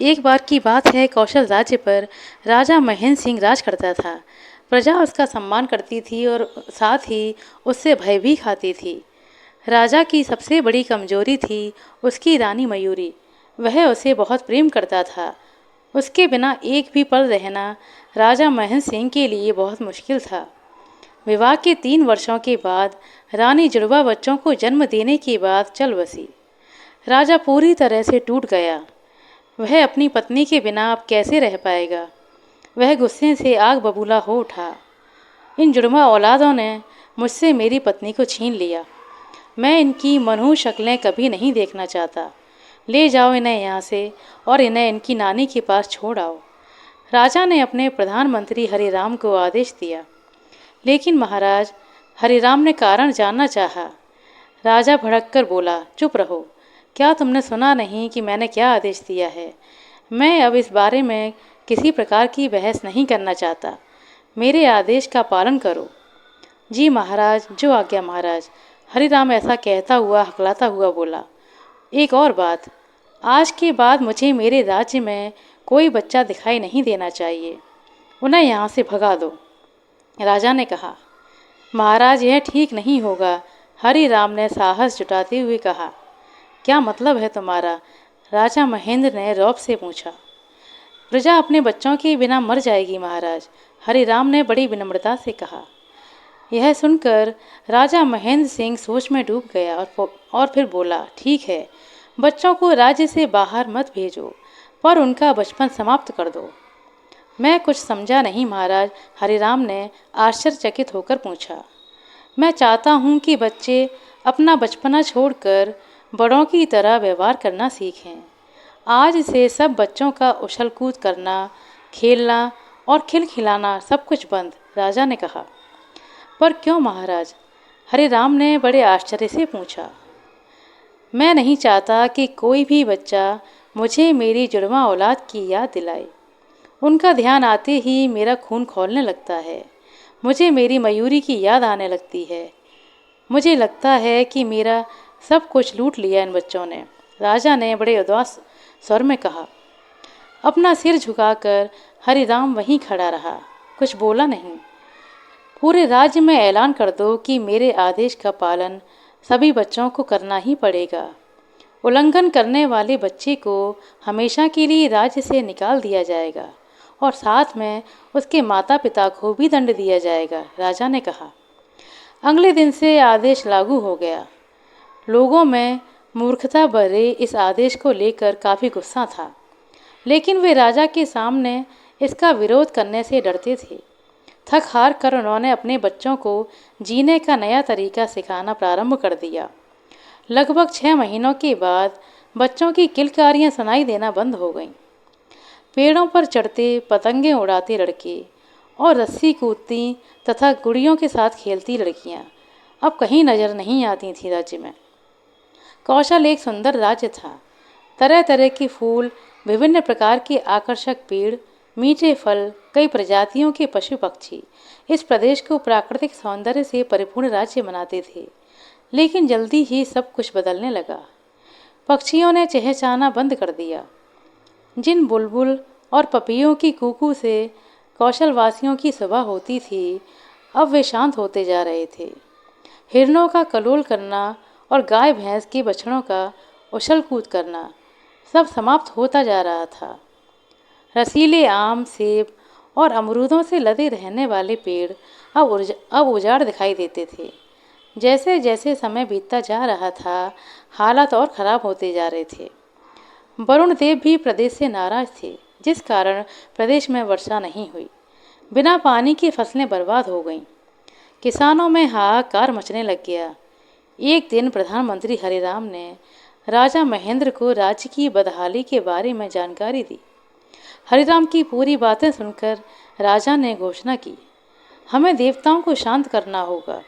एक बार की बात है, कौशल राज्य पर राजा महेंद्र सिंह राज करता था। प्रजा उसका सम्मान करती थी और साथ ही उससे भय भी खाती थी। राजा की सबसे बड़ी कमजोरी थी उसकी रानी मयूरी। वह उसे बहुत प्रेम करता था। उसके बिना एक भी पल रहना राजा महेंद्र सिंह के लिए बहुत मुश्किल था। विवाह के 3 वर्षों के बाद रानी जुड़वा बच्चों को जन्म देने के बाद चल बसी। राजा पूरी तरह से टूट गया। वह अपनी पत्नी के बिना अब कैसे रह पाएगा। वह गुस्से से आग बबूला हो उठा। इन जुड़वा औलादों ने मुझसे मेरी पत्नी को छीन लिया। मैं इनकी मनहूस शक्लें कभी नहीं देखना चाहता। ले जाओ इन्हें यहाँ से और इन्हें इनकी नानी के पास छोड़ आओ। राजा ने अपने प्रधानमंत्री हरिराम को आदेश दिया। लेकिन महाराज, हरिराम ने कारण जानना चाहा। राजा भड़क कर बोला, चुप रहो। क्या तुमने सुना नहीं कि मैंने क्या आदेश दिया है। मैं अब इस बारे में किसी प्रकार की बहस नहीं करना चाहता। मेरे आदेश का पालन करो। जी महाराज, जो आज्ञा महाराज। हरिराम ऐसा कहता हुआ हकलाता हुआ बोला। एक और बात, आज के बाद मुझे मेरे राज्य में कोई बच्चा दिखाई नहीं देना चाहिए। उन्हें यहाँ से भगा दो। राजा ने कहा। महाराज, यह ठीक नहीं होगा। हरिराम ने साहस जुटाते हुए कहा। क्या मतलब है तुम्हारा? राजा महेंद्र ने रौब से पूछा। प्रजा अपने बच्चों के बिना मर जाएगी महाराज, हरिराम ने बड़ी विनम्रता से कहा। यह सुनकर राजा महेंद्र सिंह सोच में डूब गया और फिर बोला, ठीक है, बच्चों को राज्य से बाहर मत भेजो, पर उनका बचपन समाप्त कर दो। मैं कुछ समझा नहीं महाराज, हरिराम ने आश्चर्यचकित होकर पूछा। मैं चाहता हूँ कि बच्चे अपना बचपना छोड़कर बड़ों की तरह व्यवहार करना सीखें। आज से सब बच्चों का उछल कूद करना, खेलना और खिलखिलाना सब कुछ बंद, राजा ने कहा। पर क्यों महाराज? हरिराम ने बड़े आश्चर्य से पूछा। मैं नहीं चाहता कि कोई भी बच्चा मुझे मेरी जुड़वा औलाद की याद दिलाए। उनका ध्यान आते ही मेरा खून खौलने लगता है। मुझे मेरी मयूरी की याद आने लगती है। मुझे लगता है कि मेरा सब कुछ लूट लिया इन बच्चों ने, राजा ने बड़े उदास स्वर में कहा। अपना सिर झुकाकर हरिराम वहीं खड़ा रहा, कुछ बोला नहीं। पूरे राज्य में ऐलान कर दो कि मेरे आदेश का पालन सभी बच्चों को करना ही पड़ेगा। उल्लंघन करने वाले बच्चे को हमेशा के लिए राज्य से निकाल दिया जाएगा और साथ में उसके माता पिता को भी दंड दिया जाएगा, राजा ने कहा। अगले दिन से आदेश लागू हो गया। लोगों में मूर्खता भरे इस आदेश को लेकर काफ़ी गुस्सा था, लेकिन वे राजा के सामने इसका विरोध करने से डरते थे। थक हार कर उन्होंने अपने बच्चों को जीने का नया तरीका सिखाना प्रारंभ कर दिया। लगभग 6 महीनों के बाद बच्चों की किलकारियाँ सुनाई देना बंद हो गईं। पेड़ों पर चढ़ते, पतंगे उड़ाते लड़के और रस्सी कूदती तथा गुड़ियों के साथ खेलती लड़कियाँ अब कहीं नजर नहीं आती थी। राज्य में कौशल एक सुंदर राज्य था। तरह तरह के फूल, विभिन्न प्रकार के आकर्षक पेड़, मीठे फल, कई प्रजातियों के पशु पक्षी इस प्रदेश को प्राकृतिक सौंदर्य से परिपूर्ण राज्य बनाते थे। लेकिन जल्दी ही सब कुछ बदलने लगा। पक्षियों ने चहचहाना बंद कर दिया। जिन बुलबुल और पपियों की कूकू से कौशलवासियों की सुबह होती थी, अब वे शांत होते जा रहे थे। हिरणों का कलोल करना और गाय भैंस के बछड़ों का उछल कूद करना सब समाप्त होता जा रहा था। रसीले आम, सेब और अमरूदों से लदे रहने वाले पेड़ अब उजाड़ दिखाई देते थे। जैसे जैसे समय बीतता जा रहा था, हालात और ख़राब होते जा रहे थे। वरुण देव भी प्रदेश से नाराज थे, जिस कारण प्रदेश में वर्षा नहीं हुई। बिना पानी की फसलें बर्बाद हो गईं। किसानों में हाहाकार मचने लग गया। एक दिन प्रधानमंत्री हरिराम ने राजा महेंद्र को राज्य की बदहाली के बारे में जानकारी दी। हरिराम की पूरी बातें सुनकर राजा ने घोषणा की, हमें देवताओं को शांत करना होगा,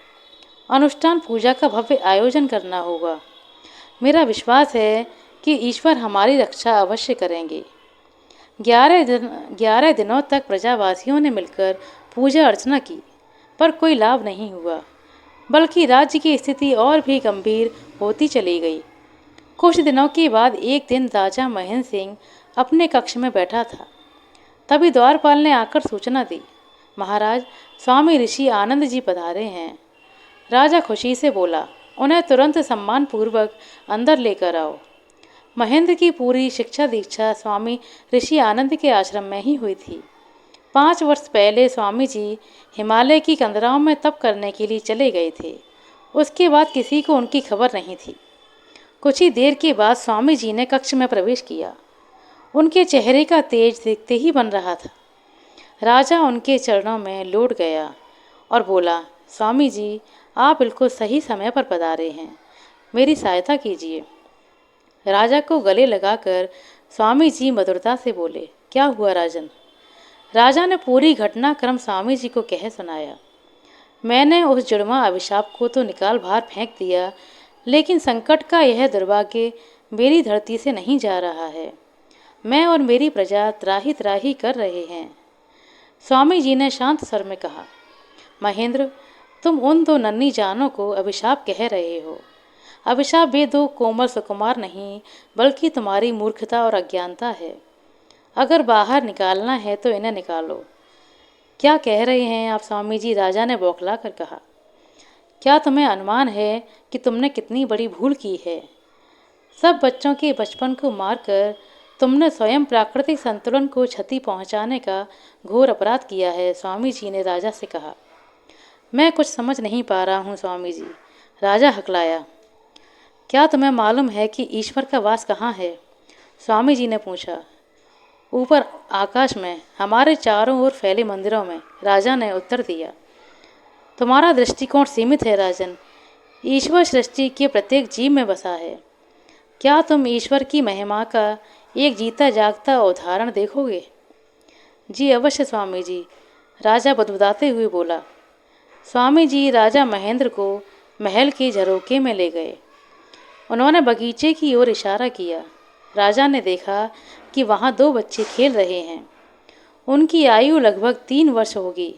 अनुष्ठान पूजा का भव्य आयोजन करना होगा। मेरा विश्वास है कि ईश्वर हमारी रक्षा अवश्य करेंगे। 11 दिनों तक प्रजावासियों ने मिलकर पूजा अर्चना की, पर कोई लाभ नहीं हुआ, बल्कि राज्य की स्थिति और भी गंभीर होती चली गई। कुछ दिनों के बाद एक दिन राजा महेंद्र सिंह अपने कक्ष में बैठा था। तभी द्वारपाल ने आकर सूचना दी, महाराज, स्वामी ऋषि आनंद जी पधारे हैं। राजा खुशी से बोला, उन्हें तुरंत सम्मान पूर्वक अंदर लेकर आओ। महेंद्र की पूरी शिक्षा दीक्षा स्वामी ऋषि आनंद के आश्रम में ही हुई थी। 5 वर्ष पहले स्वामी जी हिमालय की कंदराओं में तप करने के लिए चले गए थे। उसके बाद किसी को उनकी खबर नहीं थी। कुछ ही देर के बाद स्वामी जी ने कक्ष में प्रवेश किया। उनके चेहरे का तेज देखते ही बन रहा था। राजा उनके चरणों में लौट गया और बोला, स्वामी जी, आप बिल्कुल सही समय पर पधारे हैं, मेरी सहायता कीजिए। राजा को गले लगाकर स्वामी जी मधुरता से बोले, क्या हुआ राजन? राजा ने पूरी घटनाक्रम स्वामी जी को कह सुनाया। मैंने उस जुड़वा अभिशाप को तो निकाल बाहर फेंक दिया, लेकिन संकट का यह दुर्भाग्य मेरी धरती से नहीं जा रहा है। मैं और मेरी प्रजा त्राही त्राही कर रहे हैं। स्वामी जी ने शांत स्वर में कहा, महेंद्र, तुम उन 2 नन्ही जानों को अभिशाप कह रहे हो। अभिशाप वे 2 कोमल सुकुमार नहीं, बल्कि तुम्हारी मूर्खता और अज्ञानता है। अगर बाहर निकालना है तो इन्हें निकालो। क्या कह रहे हैं आप स्वामी जी? राजा ने बौखला कर कहा। क्या तुम्हें अनुमान है कि तुमने कितनी बड़ी भूल की है? सब बच्चों के बचपन को मारकर तुमने स्वयं प्राकृतिक संतुलन को क्षति पहुंचाने का घोर अपराध किया है। स्वामी जी ने राजा से कहा। मैं कुछ समझ नहीं पा रहा हूँ स्वामी जी, राजा हकलाया। क्या तुम्हें मालूम है कि ईश्वर का वास कहाँ है? स्वामी जी ने पूछा। ऊपर आकाश में, हमारे चारों ओर फैले मंदिरों में, राजा ने उत्तर दिया। तुम्हारा दृष्टिकोण सीमित है राजन। ईश्वर सृष्टि के प्रत्येक जीव में बसा है। क्या तुम ईश्वर की महिमा का एक जीता जागता उदाहरण देखोगे? जी अवश्य स्वामी जी, राजा बदबदाते हुए बोला। स्वामी जी राजा महेंद्र को महल के झरोखे में ले गए। उन्होंने बगीचे की ओर इशारा किया। राजा ने देखा कि वहाँ 2 बच्चे खेल रहे हैं। उनकी आयु लगभग 3 वर्ष होगी।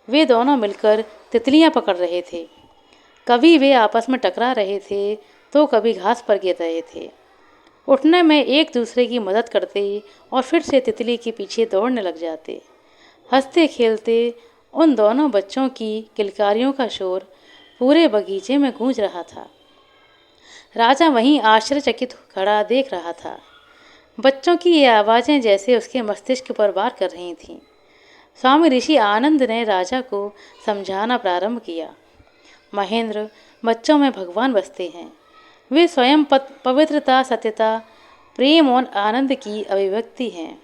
वे दोनों मिलकर तितलियाँ पकड़ रहे थे। कभी वे आपस में टकरा रहे थे तो कभी घास पर गिर रहे थे। उठने में एक दूसरे की मदद करते और फिर से तितली के पीछे दौड़ने लग जाते। हंसते खेलते उन दोनों बच्चों की किलकारियों का शोर पूरे बगीचे में गूंज रहा था। राजा वहीं आश्चर्यचकित खड़ा देख रहा था। बच्चों की ये आवाज़ें जैसे उसके मस्तिष्क पर वार कर रही थीं। स्वामी ऋषि आनंद ने राजा को समझाना प्रारंभ किया। महेंद्र, बच्चों में भगवान बसते हैं। वे स्वयं पवित्रता, सत्यता, प्रेम और आनंद की अभिव्यक्ति हैं।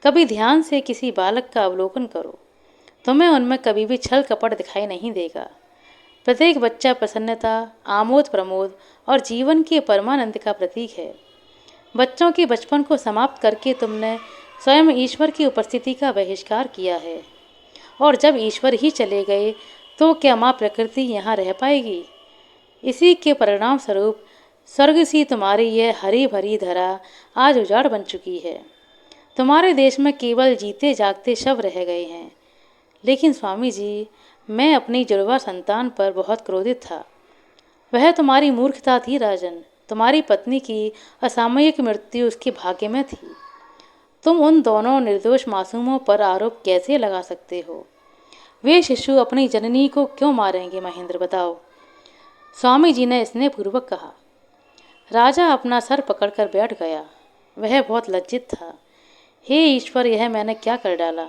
कभी ध्यान से किसी बालक का अवलोकन करो, तुम्हें उनमें कभी भी छल कपट दिखाई नहीं देगा। प्रत्येक बच्चा प्रसन्नता, आमोद प्रमोद और जीवन के परमानंद का प्रतीक है। बच्चों के बचपन को समाप्त करके तुमने स्वयं ईश्वर की उपस्थिति का बहिष्कार किया है। और जब ईश्वर ही चले गए तो क्या माँ प्रकृति यहाँ रह पाएगी? इसी के परिणाम स्वरूप स्वर्ग सी तुम्हारी यह हरी भरी धरा आज उजाड़ बन चुकी है। तुम्हारे देश में केवल जीते जागते शव रह गए हैं। लेकिन स्वामी जी, मैं अपनी जुड़वा संतान पर बहुत क्रोधित था। वह तुम्हारी मूर्खता थी राजन। तुम्हारी पत्नी की असामयिक मृत्यु उसके भाग्य में थी। तुम उन दोनों निर्दोष मासूमों पर आरोप कैसे लगा सकते हो? वे शिशु अपनी जननी को क्यों मारेंगे महेंद्र, बताओ? स्वामी जी ने स्नेहपूर्वक कहा। राजा अपना सर पकड़कर बैठ गया। वह बहुत लज्जित था। हे ईश्वर, यह मैंने क्या कर डाला?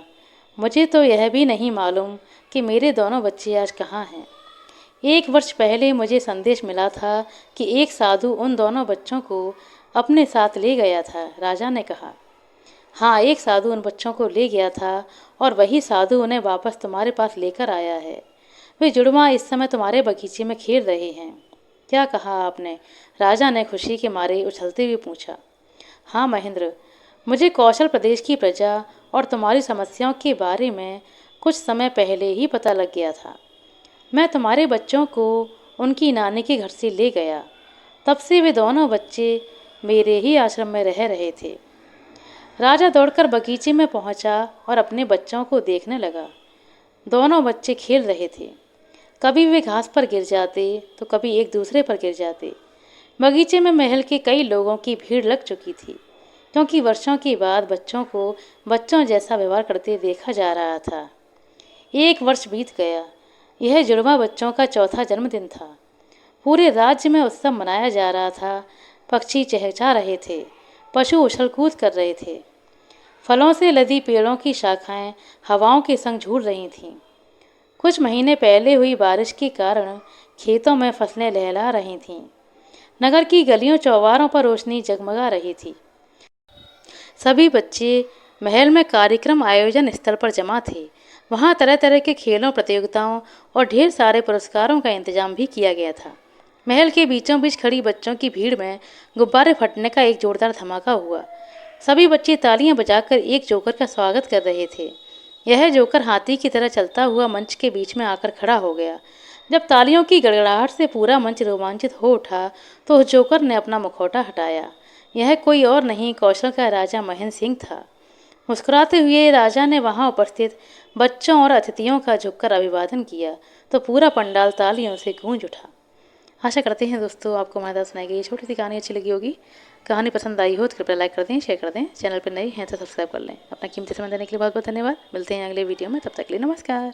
मुझे तो यह भी नहीं मालूम कि मेरे दोनों बच्चे आज कहाँ हैं। 1 वर्ष पहले मुझे संदेश मिला था कि एक साधु उन दोनों बच्चों को अपने साथ ले गया था, राजा ने कहा। हाँ, एक साधु उन बच्चों को ले गया था और वही साधु उन्हें वापस तुम्हारे पास लेकर आया है। वे जुड़वा इस समय तुम्हारे बगीचे में खेल रहे हैं। क्या कहा आपने? राजा ने खुशी के मारे उछलते हुए पूछा। हाँ महेंद्र, मुझे कौशल प्रदेश की प्रजा और तुम्हारी समस्याओं के बारे में कुछ समय पहले ही पता लग गया था। मैं तुम्हारे बच्चों को उनकी नानी के घर से ले गया। तब से वे दोनों बच्चे मेरे ही आश्रम में रह रहे थे। राजा दौड़कर बगीचे में पहुंचा और अपने बच्चों को देखने लगा। दोनों बच्चे खेल रहे थे। कभी वे घास पर गिर जाते तो कभी एक दूसरे पर गिर जाते। बगीचे में महल के कई लोगों की भीड़ लग चुकी थी, क्योंकि वर्षों के बाद बच्चों को बच्चों जैसा व्यवहार करते देखा जा रहा था। 1 वर्ष बीत गया। यह जुड़वा बच्चों का चौथा जन्मदिन था। पूरे राज्य में उत्सव मनाया जा रहा था। पक्षी चहचहा रहे थे, पशु उछल कूद कर रहे थे। फलों से लदी पेड़ों की शाखाएं हवाओं के संग झूल रही थीं। कुछ महीने पहले हुई बारिश के कारण खेतों में फसलें लहला रही थीं। नगर की गलियों चौबारों पर रोशनी जगमगा रही थी। सभी बच्चे महल में कार्यक्रम आयोजन स्थल पर जमा थे। वहाँ तरह तरह के खेलों, प्रतियोगिताओं और ढेर सारे पुरस्कारों का इंतजाम भी किया गया था। महल के बीचों बीच खड़ी बच्चों की भीड़ में गुब्बारे फटने का एक जोरदार धमाका हुआ। सभी बच्चे तालियां बजाकर एक जोकर का स्वागत कर रहे थे। यह जोकर हाथी की तरह चलता हुआ मंच के बीच में आकर खड़ा हो गया। जब तालियों की गड़गड़ाहट से पूरा मंच रोमांचित हो उठा तो उस जोकर ने अपना मुखौटा हटाया। यह कोई और नहीं, कौशल का राजा महेंद्र सिंह था। मुस्कुराते हुए राजा ने वहां उपस्थित बच्चों और अतिथियों का झुककर अभिवादन किया तो पूरा पंडाल तालियों से गूंज उठा। आशा करते हैं दोस्तों आपको हमारे साथ सुनाई गई ये छोटी सी कहानी अच्छी लगी होगी। कहानी पसंद आई हो तो कृपया लाइक कर दें, शेयर कर दें। चैनल पर नए हैं तो सब्सक्राइब कर लें। अपना कीमती समय देने के लिए बहुत बहुत धन्यवाद। मिलते हैं अगले वीडियो में, तब तक के लिए नमस्कार।